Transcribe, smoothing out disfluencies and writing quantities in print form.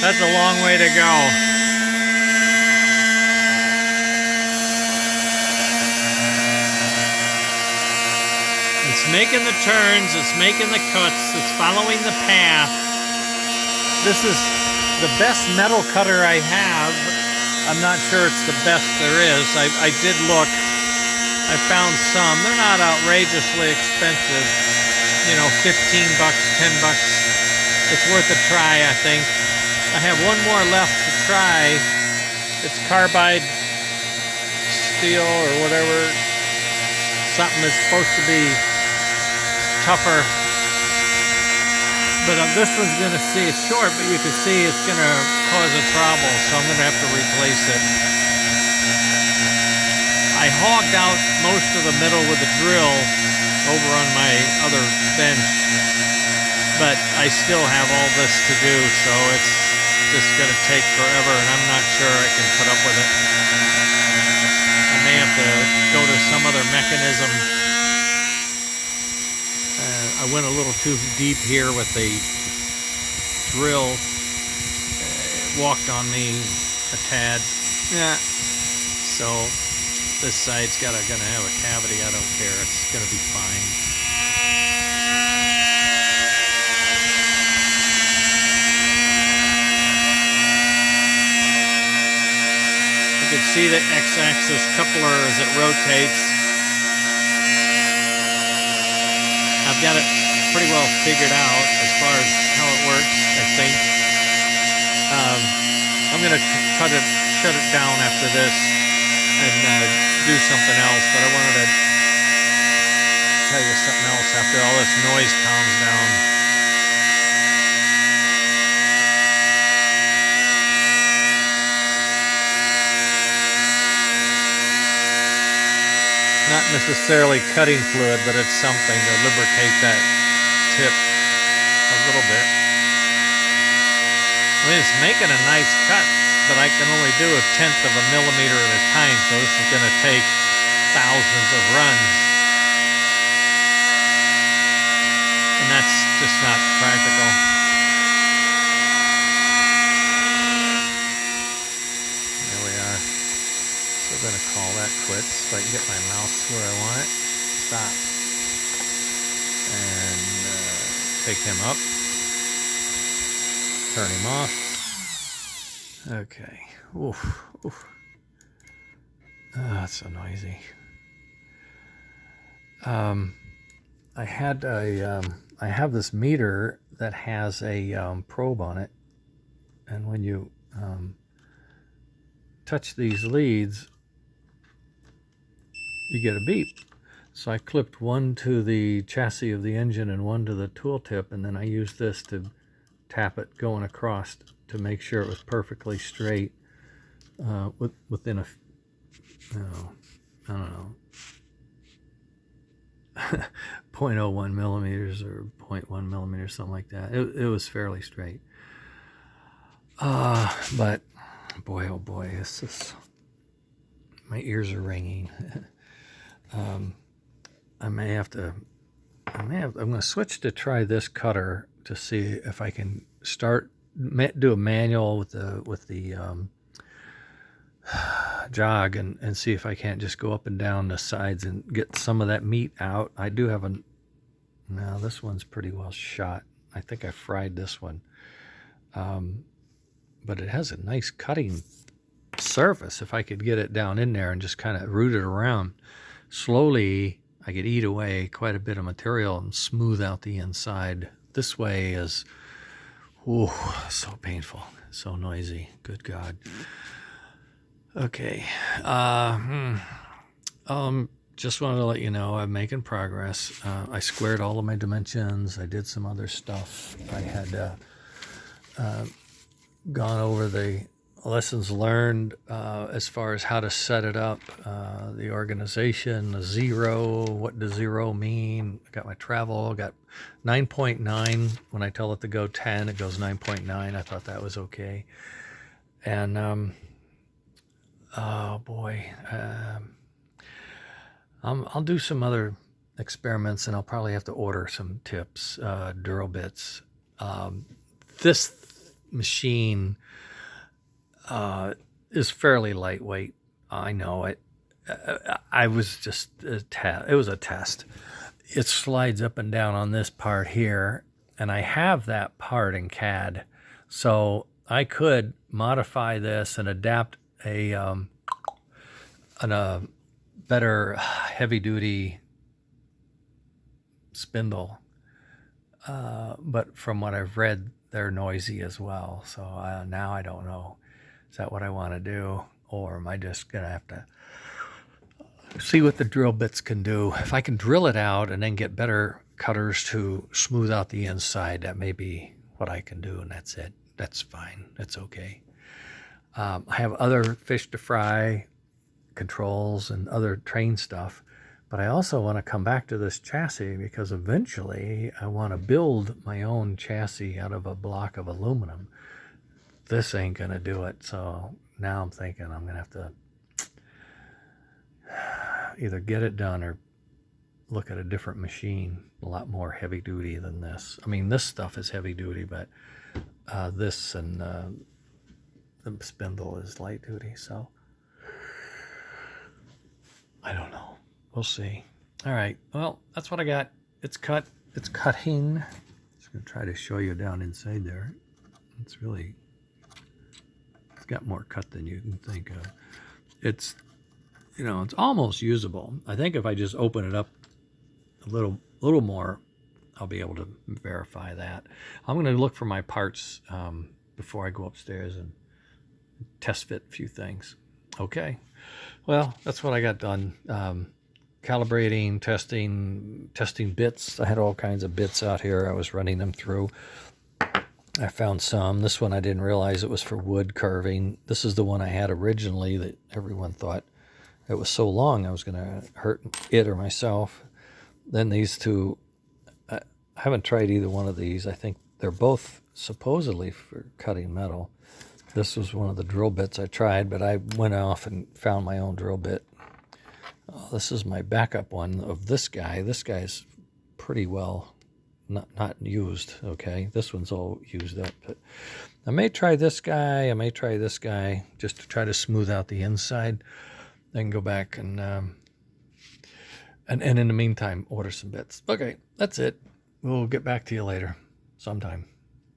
That's a long way to go. It's making the turns, it's making the cuts, it's following the path. This is the best metal cutter I have. I'm not sure it's the best there is. I did look. I found some. They're not outrageously expensive. You know, 15 bucks, 10 bucks. It's worth a try, I think. I have one more left to try. It's carbide steel or whatever. Something that's supposed to be tougher. But this one's going to see it's short, but you can see it's going to cause a trouble, so I'm going to have to replace it. I hogged out most of the middle with the drill over on my other bench, but I still have all this to do, so it's just going to take forever, and I'm not sure I can put up with it. I may have to go to some other mechanism. I went a little too deep here with the drill. It walked on me a tad. Yeah. So this side's gonna have a cavity. I don't care. It's gonna be fine. You can see the X-axis coupler as it rotates. I've got it pretty well figured out as far as how it works, I think. I'm going to shut it down after this and do something else, but I wanted to tell you something else after all this noise calms down. Not necessarily cutting fluid, but it's something to lubricate that tip a little bit. I mean, it's making a nice cut, but I can only do 1/10 of a millimeter at a time, so this is going to take thousands of runs. And that's just not practical. There we are. So we're going to call that quits so I can get my mouse where I want it. Stop. And take him up. Turn him off. Okay. Oof. Oof. Oh, that's so noisy. I have this meter that has a probe on it, and when you touch these leads, you get a beep. So I clipped one to the chassis of the engine and one to the tooltip, and then I used this to tap it going across to make sure it was perfectly straight within a, I don't know, 0.01 millimeters or 0.1 millimeters, something like that. It was fairly straight. But boy, oh boy, this is, my ears are ringing. I'm going to switch to try this cutter to see if I can do a manual with the jog and see if I can't just go up and down the sides and get some of that meat out. I do have no, this one's pretty well shot. I think I fried this one. But it has a nice cutting surface. If I could get it down in there and just kind of root it around slowly, I could eat away quite a bit of material and smooth out the inside. This way is, ooh, so painful, so noisy. Good God. Okay. Just wanted to let you know I'm making progress. I squared all of my dimensions. I did some other stuff. I had gone over the lessons learned as far as how to set it up, the organization, the zero, what does zero mean? I got my travel, got 9.9. When I tell it to go 10, it goes 9.9. I thought that was okay. And oh boy, I'll do some other experiments, and I'll probably have to order some tips, drill bits. This machine is fairly lightweight. I know it. I was just it was a test. It slides up and down on this part here, and I have that part in CAD, so I could modify this and adapt a better heavy-duty spindle. But from what I've read, they're noisy as well. So now I don't know. Is that what I want to do? Or am I just going to have to see what the drill bits can do? If I can drill it out and then get better cutters to smooth out the inside, that may be what I can do, and that's it. That's fine. That's okay. I have other fish to fry controls and other train stuff, but I also want to come back to this chassis because eventually I want to build my own chassis out of a block of aluminum. This ain't going to do it, so now I'm thinking I'm going to have to either get it done or look at a different machine, a lot more heavy duty than this. I mean, this stuff is heavy duty, but this and the spindle is light duty, so I don't know. We'll see. All right, well, that's what I got. It's cut. It's cutting. Just going to try to show you down inside there. It's really, it's got more cut than you can think of. It's, you know, it's almost usable. I think if I just open it up a little more, I'll be able to verify that. I'm going to look for my parts before I go upstairs and test fit a few things. Okay. Well, that's what I got done. Calibrating, testing bits. I had all kinds of bits out here. I was running them through. I found some. This one I didn't realize it was for wood carving. This is the one I had originally that everyone thought it was so long I was going to hurt it or myself. Then these two, I haven't tried either one of these. I think they're both supposedly for cutting metal. This was one of the drill bits I tried, but I went off and found my own drill bit. This is my backup one of this guy. This guy's pretty well not used, okay? This one's all used up, but I may try this guy. I may try this guy just to try to smooth out the inside. Then go back and in the meantime, order some bits. Okay, that's it. We'll get back to you later sometime.